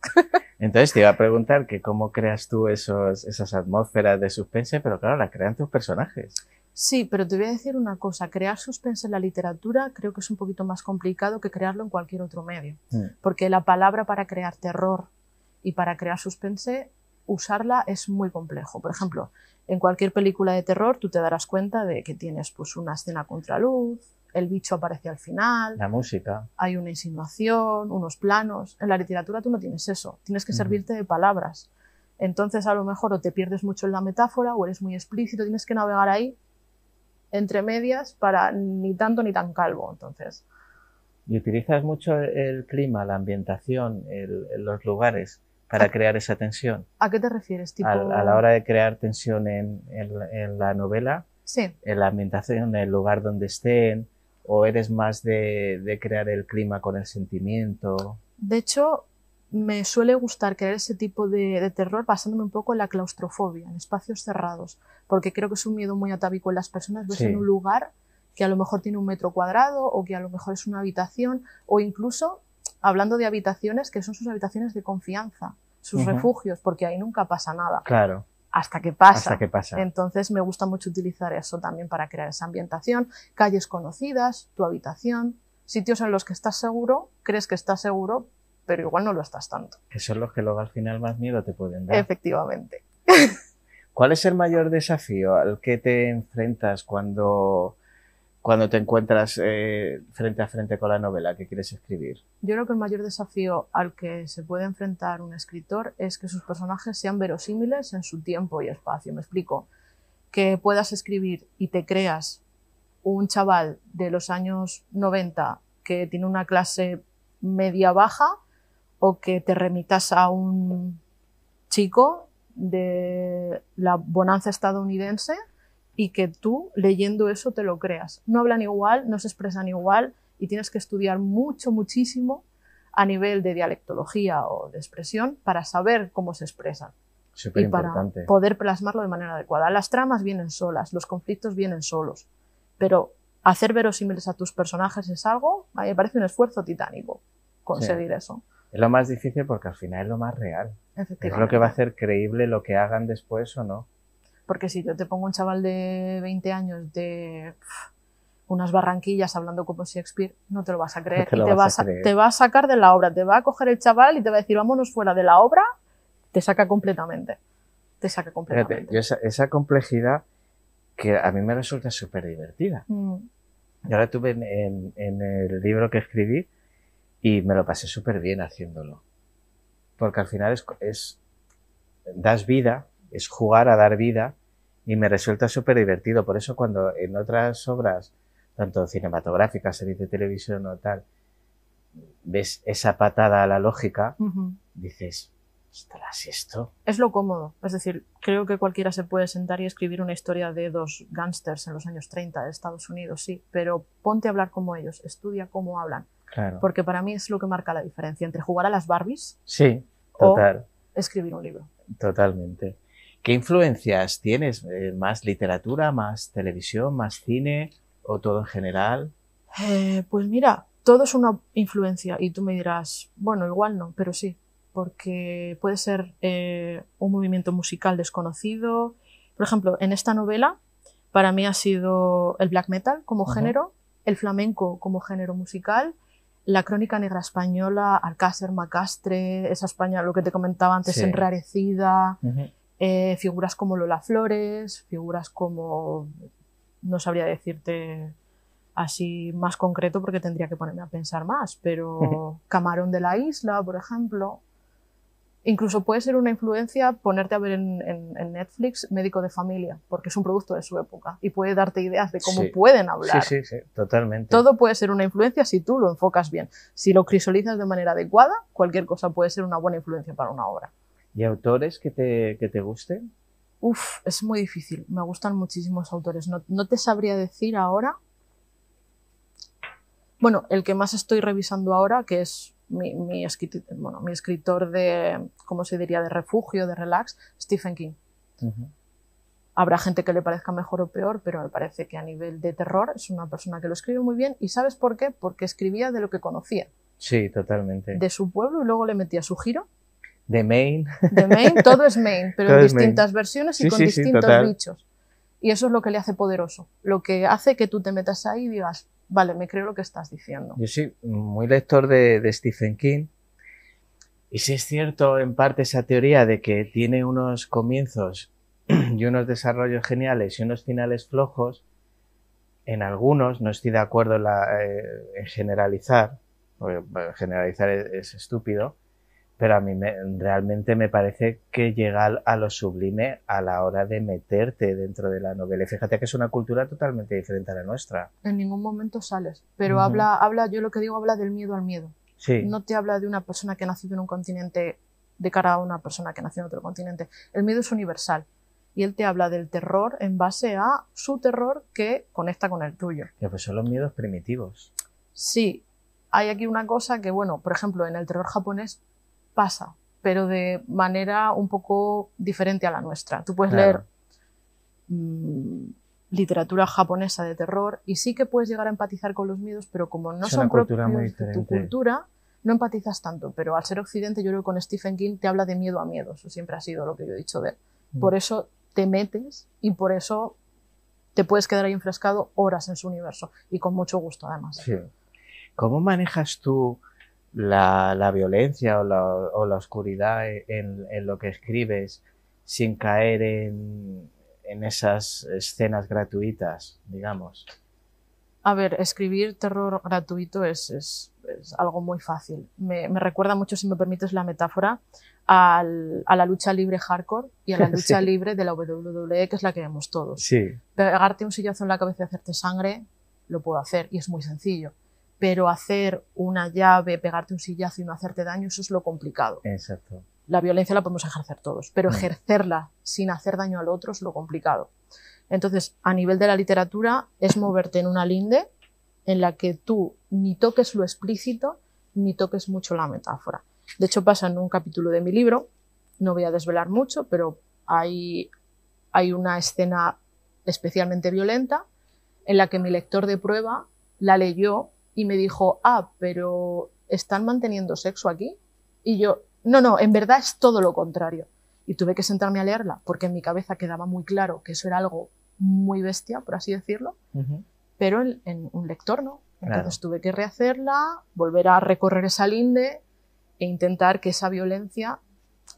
A: Entonces te iba a preguntar que cómo creas tú esas atmósferas de suspense, pero claro, las crean tus personajes.
D: Sí, pero te voy a decir una cosa. Crear suspense en la literatura creo que es un poquito más complicado que crearlo en cualquier otro medio. Porque la palabra para crear terror y para crear suspense, usarla es muy complejo. Por ejemplo, en cualquier película de terror tú te darás cuenta de que tienes pues, una escena contraluz, el bicho aparece al final,
A: la música,
D: hay una insinuación, unos planos. En la literatura tú no tienes eso, tienes que servirte de palabras. Entonces a lo mejor o te pierdes mucho en la metáfora o eres muy explícito, tienes que navegar ahí entre medias para ni tanto ni tan calvo. Entonces,
A: ¿Y utilizas mucho el clima, la ambientación, los lugares para crear esa tensión?
D: ¿A qué te refieres? Tipo...
A: A la hora de crear tensión en la novela,
D: Sí.
A: en la ambientación, en el lugar donde estén, o eres más de crear el clima con el sentimiento.
D: De hecho, me suele gustar crear ese tipo de terror basándome un poco en la claustrofobia, en espacios cerrados, porque creo que es un miedo muy atávico en las personas, ves
A: Sí.
D: en un lugar que a lo mejor tiene 1 metro cuadrado o que a lo mejor es una habitación, o incluso, hablando de habitaciones, que son sus habitaciones de confianza, sus refugios, porque ahí nunca pasa nada.
A: Claro.
D: Hasta que pasa.
A: Hasta que pasa.
D: Entonces me gusta mucho utilizar eso también para crear esa ambientación, calles conocidas, tu habitación, sitios en los que estás seguro, crees que estás seguro, pero igual no lo estás tanto.
A: Que son los que luego al final más miedo te pueden dar.
D: Efectivamente.
A: ¿Cuál es el mayor desafío al que te enfrentas cuando te encuentras frente a frente con la novela que quieres escribir?
D: Yo creo que el mayor desafío al que se puede enfrentar un escritor es que sus personajes sean verosímiles en su tiempo y espacio. Me explico. Que puedas escribir y te creas un chaval de los años 90 que tiene una clase media-baja, o que te remitas a un chico de la bonanza estadounidense y que tú, leyendo eso, te lo creas. No hablan igual, no se expresan igual y tienes que estudiar muchísimo a nivel de dialectología o de expresión para saber cómo se expresan.
A: Súper
D: Y para
A: importante.
D: poder plasmarlo de manera adecuada. Las tramas vienen solas, los conflictos vienen solos, pero hacer verosímiles a tus personajes es algo, a mí me parece un esfuerzo titánico conseguir eso.
A: Es lo más difícil porque al final es lo más real. Es
D: Efectivamente.
A: lo que va a hacer creíble lo que hagan después o no.
D: Porque si yo te pongo un chaval de 20 años de unas barranquillas hablando como Shakespeare, no te lo vas a creer.
A: No te lo
D: y
A: vas a creer.
D: te va a sacar de la obra, te va a coger el chaval y te va a decir vámonos fuera de la obra, te saca completamente. Te saca completamente.
A: Fíjate, yo esa complejidad que a mí me resulta súper divertida. Yo la tuve en el libro que escribí y me lo pasé súper bien haciéndolo. Porque al final das vida, es jugar a dar vida y me resulta súper divertido. Por eso cuando en otras obras, tanto cinematográficas, series de televisión o tal, ves esa patada a la lógica, dices, ostras, ¿y esto?
D: Es lo cómodo. Es decir, creo que cualquiera se puede sentar y escribir una historia de 2 gángsters en los años 30 de Estados Unidos, sí, pero ponte a hablar como ellos, estudia cómo hablan.
A: Claro.
D: Porque para mí es lo que marca la diferencia entre jugar a las Barbies
A: Sí, total.
D: o escribir un libro.
A: Totalmente. ¿Qué influencias tienes? ¿Más literatura, más televisión, más cine o todo en general?
D: Pues mira, todo es una influencia y tú me dirás, bueno, igual no, pero sí, porque puede ser un movimiento musical desconocido. Por ejemplo, en esta novela para mí ha sido el black metal como género, el flamenco como género musical, la crónica negra española, Alcácer, Macastre, esa España, lo que te comentaba antes,
A: Sí.
D: enrarecida, figuras como Lola Flores, figuras como, no sabría decirte así más concreto porque tendría que ponerme a pensar más, pero Camarón de la Isla, por ejemplo. Incluso puede ser una influencia ponerte a ver en Netflix Médico de Familia, porque es un producto de su época y puede darte ideas de cómo
A: Sí.
D: pueden hablar.
A: Sí, totalmente.
D: Todo puede ser una influencia si tú lo enfocas bien. Si lo crisolizas de manera adecuada, cualquier cosa puede ser una buena influencia para una obra.
A: ¿Y autores que te gusten?
D: Uf, es muy difícil. Me gustan muchísimos autores. No te sabría decir ahora. Bueno, el que más estoy revisando ahora, que es mi escritor de, ¿cómo se diría?, de refugio, de relax, Stephen King. Habrá gente que le parezca mejor o peor, pero me parece que a nivel de terror es una persona que lo escribe muy bien. ¿Y sabes por qué? Porque escribía de lo que conocía.
A: Sí, totalmente.
D: De su pueblo y luego le metía su giro.
A: De Maine.
D: De Maine, todo es Maine, pero
A: Todo
D: en
A: es
D: distintas
A: Maine.
D: versiones y
A: Sí,
D: con
A: sí,
D: distintos
A: total.
D: bichos. Y eso es lo que le hace poderoso. Lo que hace que tú te metas ahí y digas, vale, me creo lo que estás diciendo.
A: Yo soy muy lector de Stephen King. Y sí es cierto en parte esa teoría de que tiene unos comienzos y unos desarrollos geniales y unos finales flojos. En algunos, no estoy de acuerdo en generalizar, porque generalizar es estúpido, Pero a mí realmente me parece que llega a lo sublime a la hora de meterte dentro de la novela. Y fíjate que es una cultura totalmente diferente a la nuestra.
D: En ningún momento sales, pero habla, yo lo que digo, habla del miedo al miedo.
A: Sí.
D: No te habla de una persona que ha nacido en un continente de cara a una persona que nació en otro continente. El miedo es universal. Y él te habla del terror en base a su terror que conecta con el tuyo.
A: Que pues son los miedos primitivos.
D: Sí, hay aquí una cosa que, bueno, por ejemplo, en el terror japonés pasa, pero de manera un poco diferente a la nuestra. Tú puedes leer literatura japonesa de terror y sí que puedes llegar a empatizar con los miedos, pero como no son propios de tu cultura, no empatizas tanto. Pero al ser occidente, yo creo que con Stephen King te habla de miedo a miedo. Eso siempre ha sido lo que yo he dicho de él. Por eso te metes y por eso te puedes quedar ahí enfrascado horas en su universo y con mucho gusto además.
A: Sí. ¿Cómo manejas tú la violencia o la oscuridad en lo que escribes sin caer en esas escenas gratuitas, digamos?
D: A ver, escribir terror gratuito es algo muy fácil. Me recuerda mucho, si me permites la metáfora, a la lucha libre hardcore y a la lucha libre de la WWE, que es la que vemos todos.
A: Sí.
D: Pegarte un sillazo en la cabeza y hacerte sangre, lo puedo hacer y es muy sencillo. Pero hacer una llave, pegarte un sillazo y no hacerte daño, eso es lo complicado.
A: Exacto.
D: La violencia la podemos ejercer todos, pero ejercerla sin hacer daño al otro es lo complicado. Entonces, a nivel de la literatura, es moverte en una linde en la que tú ni toques lo explícito, ni toques mucho la metáfora. De hecho, pasa en un capítulo de mi libro, no voy a desvelar mucho, pero hay una escena especialmente violenta en la que mi lector de prueba la leyó y me dijo, pero ¿están manteniendo sexo aquí? Y yo, no, en verdad es todo lo contrario. Y tuve que sentarme a leerla porque en mi cabeza quedaba muy claro que eso era algo muy bestia, por así decirlo, pero en un lector no. Entonces tuve que rehacerla, volver a recorrer esa linde e intentar que esa violencia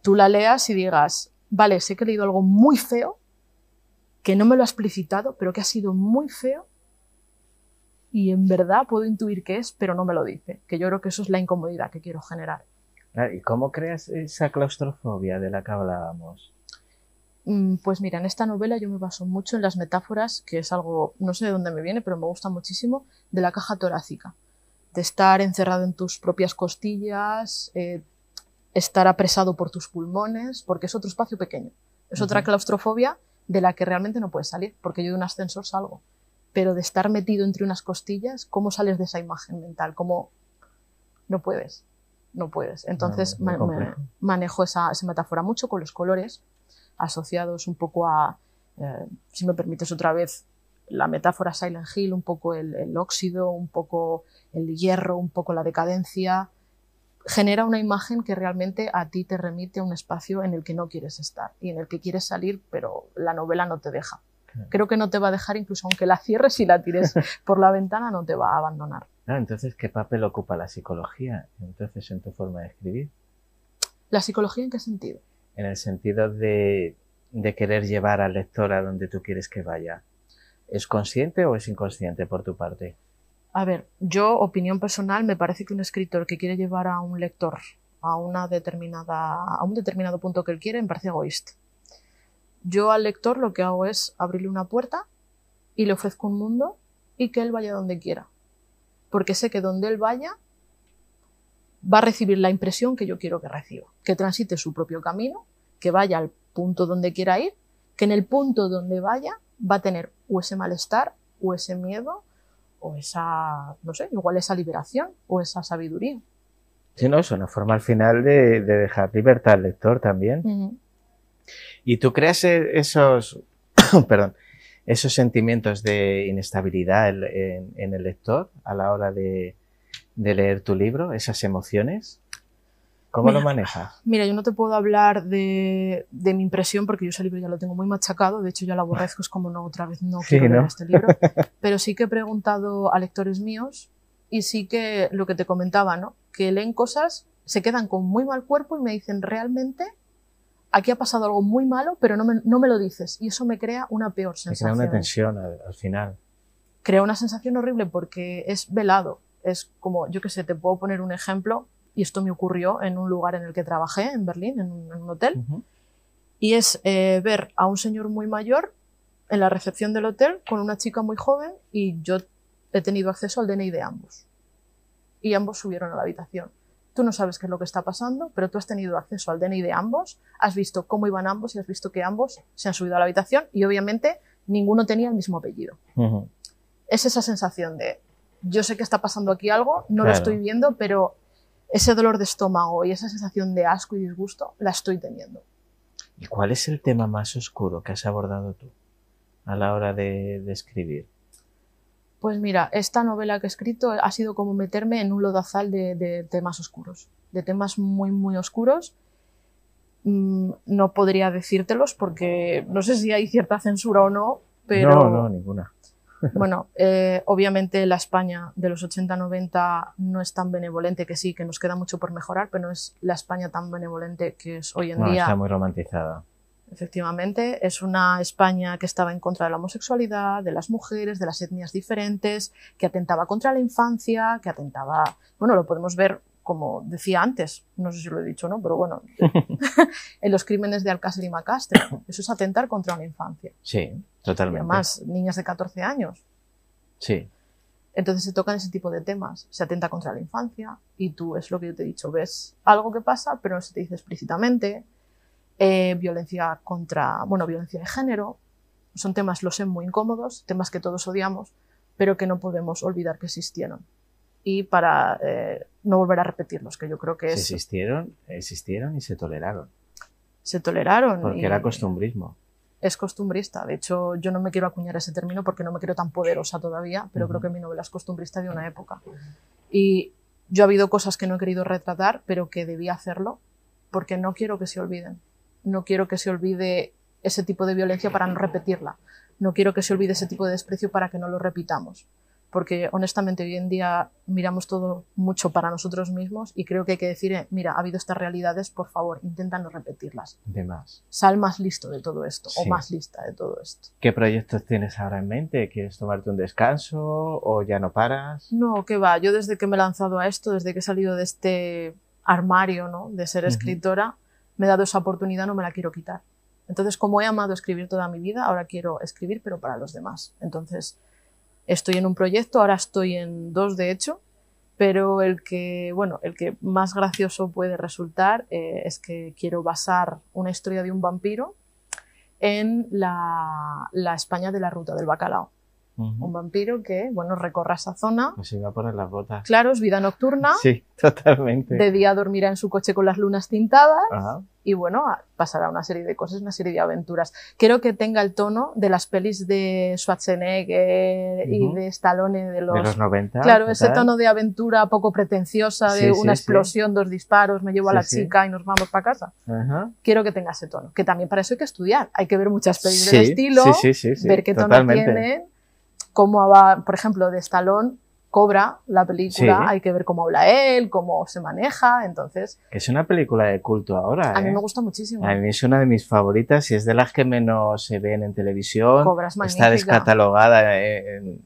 D: tú la leas y digas, vale, sé que he leído algo muy feo, que no me lo ha explicitado, pero que ha sido muy feo, y en verdad puedo intuir qué es, pero no me lo dice. Que yo creo que eso es la incomodidad que quiero generar.
A: ¿Y cómo creas esa claustrofobia de la que hablábamos?
D: Pues mira, en esta novela yo me baso mucho en las metáforas, que es algo, no sé de dónde me viene, pero me gusta muchísimo, de la caja torácica. De estar encerrado en tus propias costillas, estar apresado por tus pulmones, porque es otro espacio pequeño. Es otra claustrofobia de la que realmente no puedes salir, porque yo de un ascensor salgo. Pero de estar metido entre unas costillas, ¿cómo sales de esa imagen mental? ¿Cómo? No puedes. Entonces manejo esa metáfora mucho con los colores, asociados un poco a, si me permites otra vez, la metáfora Silent Hill, un poco el óxido, un poco el hierro, un poco la decadencia. Genera una imagen que realmente a ti te remite a un espacio en el que no quieres estar y en el que quieres salir, pero la novela no te deja. Creo que no te va a dejar, incluso aunque la cierres y la tires por la ventana, no te va a abandonar.
A: Entonces, ¿qué papel ocupa la psicología entonces en tu forma de escribir?
D: ¿La psicología en qué sentido?
A: En el sentido de querer llevar al lector a donde tú quieres que vaya. ¿Es consciente o es inconsciente por tu parte?
D: A ver, yo, opinión personal, me parece que un escritor que quiere llevar a un lector a un determinado punto que él quiere, me parece egoísta. Yo al lector lo que hago es abrirle una puerta y le ofrezco un mundo y que él vaya donde quiera. Porque sé que donde él vaya va a recibir la impresión que yo quiero que reciba. Que transite su propio camino, que vaya al punto donde quiera ir, que en el punto donde vaya va a tener o ese malestar, o ese miedo, o esa, no sé, igual esa liberación, o esa sabiduría.
A: Sí, no, es una forma al final de dejar libertad al lector también. ¿Y tú creas esos, esos sentimientos de inestabilidad en el lector a la hora de leer tu libro, esas emociones? ¿Cómo lo manejas?
D: Mira, yo no te puedo hablar de mi impresión porque yo ese libro ya lo tengo muy machacado, de hecho ya lo aborrezco, es como no, otra vez no quiero leer este libro, pero sí que he preguntado a lectores míos y sí que lo que te comentaba, ¿no? Que leen cosas, se quedan con muy mal cuerpo y me dicen, realmente aquí ha pasado algo muy malo, pero no me lo dices. Y eso me crea una peor sensación.
A: Me crea una tensión al final.
D: Crea una sensación horrible porque es velado. Es como, yo qué sé, te puedo poner un ejemplo y esto me ocurrió en un lugar en el que trabajé, en Berlín, en un hotel, y es ver a un señor muy mayor en la recepción del hotel con una chica muy joven y yo he tenido acceso al DNI de ambos. Y ambos subieron a la habitación. Tú no sabes qué es lo que está pasando, pero tú has tenido acceso al DNI de ambos, has visto cómo iban ambos y has visto que ambos se han subido a la habitación y obviamente ninguno tenía el mismo apellido. Es esa sensación de, yo sé que está pasando aquí algo, no lo estoy viendo, pero ese dolor de estómago y esa sensación de asco y disgusto la estoy teniendo.
A: ¿Y cuál es el tema más oscuro que has abordado tú a la hora de escribir?
D: Pues mira, esta novela que he escrito ha sido como meterme en un lodazal de temas oscuros, de temas muy, muy oscuros. No podría decírtelos porque no sé si hay cierta censura o no, pero...
A: No, ninguna.
D: Bueno, obviamente la España de los 80-90 no es tan benevolente, que sí, que nos queda mucho por mejorar, pero no es la España tan benevolente que es hoy en día.
A: Está muy romantizada.
D: Efectivamente, es una España que estaba en contra de la homosexualidad, de las mujeres, de las etnias diferentes, que atentaba contra la infancia, que atentaba... Bueno, lo podemos ver, como decía antes, no sé si lo he dicho o no, pero bueno, en los crímenes de Alcácer y Macastre. Eso es atentar contra una infancia.
A: Sí, totalmente.
D: Y además, niñas de 14 años.
A: Sí.
D: Entonces se tocan ese tipo de temas. Se atenta contra la infancia y tú, es lo que yo te he dicho, ves algo que pasa, pero no se te dice explícitamente. Violencia de género, son temas, lo sé, muy incómodos, temas que todos odiamos, pero que no podemos olvidar que existieron. Y para no volver a repetirlos, que yo creo que es...
A: Existieron y se toleraron.
D: Se toleraron.
A: Porque era costumbrismo.
D: Es costumbrista. De hecho, yo no me quiero acuñar ese término porque no me creo tan poderosa todavía, pero creo que mi novela es costumbrista de una época. Y yo ha habido cosas que no he querido retratar, pero que debía hacerlo, porque no quiero que se olviden. No quiero que se olvide ese tipo de violencia para no repetirla. No quiero que se olvide ese tipo de desprecio para que no lo repitamos. Porque honestamente hoy en día miramos todo mucho para nosotros mismos y creo que hay que decir, mira, ha habido estas realidades, por favor, intenta no repetirlas.
A: De más.
D: Sal más listo de todo esto, o más lista de todo esto.
A: ¿Qué proyectos tienes ahora en mente? ¿Quieres tomarte un descanso o ya no paras?
D: No, qué va. Yo desde que me he lanzado a esto, desde que he salido de este armario, ¿no?, de ser escritora, me he dado esa oportunidad, no me la quiero quitar. Entonces, como he amado escribir toda mi vida, ahora quiero escribir, pero para los demás. Entonces, estoy en un proyecto, ahora estoy en 2 de hecho, pero el que más gracioso puede resultar es que quiero basar una historia de un vampiro en la España de la Ruta del Bacalao. Un vampiro que, recorra esa zona.
A: Pues iba a poner las botas.
D: Claro, es vida nocturna.
A: Sí, totalmente.
D: De día dormirá en su coche con las lunas tintadas.
A: Ajá.
D: Y pasará una serie de cosas, una serie de aventuras. Quiero que tenga el tono de las pelis de Schwarzenegger y de Stallone de los
A: 90.
D: Claro,
A: total.
D: ese tono de aventura poco pretenciosa, de una explosión, 2 disparos, me llevo a la chica y nos vamos para casa.
A: Ajá.
D: Quiero que tenga ese tono. Que también para eso hay que estudiar. Hay que ver muchas pelis del estilo, ver qué tono tienen. Cómo va, por ejemplo, de Stallone, Cobra, la película, hay que ver cómo habla él, cómo se maneja, entonces...
A: Es una película de culto ahora,
D: A mí me gusta muchísimo.
A: A mí es una de mis favoritas y es de las que menos se ven en televisión.
D: Cobra es magnífica.
A: Está descatalogada en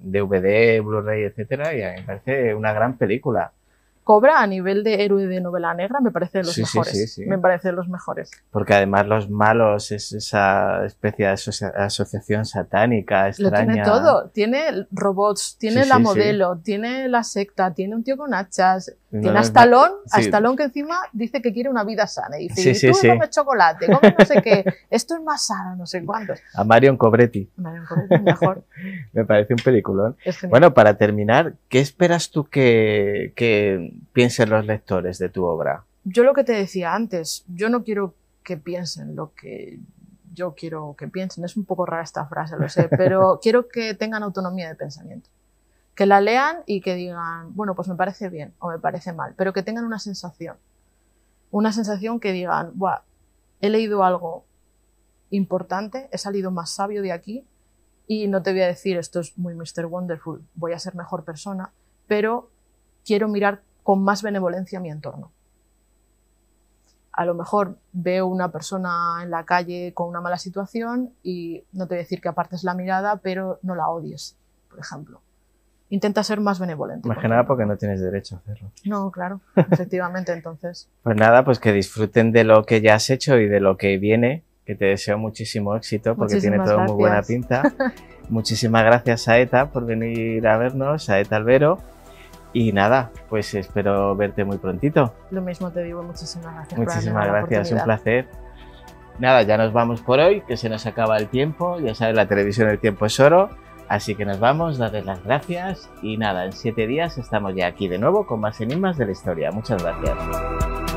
A: DVD, Blu-ray, etcétera, y a mí me parece una gran película.
D: Cobra, a nivel de héroe de novela negra, me parece de los mejores.
A: Sí.
D: Me parece de los mejores.
A: Porque además los malos es esa especie de asociación satánica, extraña.
D: Lo tiene todo. Tiene robots, tiene la modelo, tiene la secta, tiene un tío con hachas, tiene a Stallone, que encima dice que quiere una vida sana. Y dice, tú comes chocolate, comes no sé qué, esto es más sano, no sé cuántos.
A: A Marion Cobretti.
D: Marion Cobretti, mejor.
A: Me parece un peliculón. Bueno, para terminar, ¿qué esperas tú que piensen los lectores de tu obra?
D: Yo lo que te decía antes, yo no quiero que piensen lo que yo quiero que piensen. Es un poco rara esta frase, lo sé, pero quiero que tengan autonomía de pensamiento. Que la lean y que digan, bueno, pues me parece bien o me parece mal, pero que tengan una sensación. Una sensación que digan, buah, he leído algo importante, he salido más sabio de aquí y no te voy a decir esto es muy Mr. Wonderful, voy a ser mejor persona, pero quiero mirar con más benevolencia a mi entorno. A lo mejor veo una persona en la calle con una mala situación y no te voy a decir que apartes la mirada, pero no la odies, por ejemplo. intenta ser más benevolente.
A: Más que nada porque no tienes derecho a hacerlo.
D: No, claro, efectivamente, entonces.
A: Pues nada, pues que disfruten de lo que ya has hecho y de lo que viene, que te deseo muchísimo éxito porque
D: Muchísimas
A: tiene todo muy buena
D: gracias.
A: pinta. Muchísimas gracias a ETA por venir a vernos, a ETA Albero. Y nada, pues espero verte muy prontito.
D: Lo mismo te digo, muchísimas gracias.
A: Muchísimas
D: por darme la
A: gracias, un
D: oportunidad.
A: placer. Nada, ya nos vamos por hoy, que se nos acaba el tiempo. Ya sabes, la televisión, el tiempo es oro. Así que nos vamos, darles las gracias. Y nada, en 7 días estamos ya aquí de nuevo con más enigmas de la historia. Muchas gracias.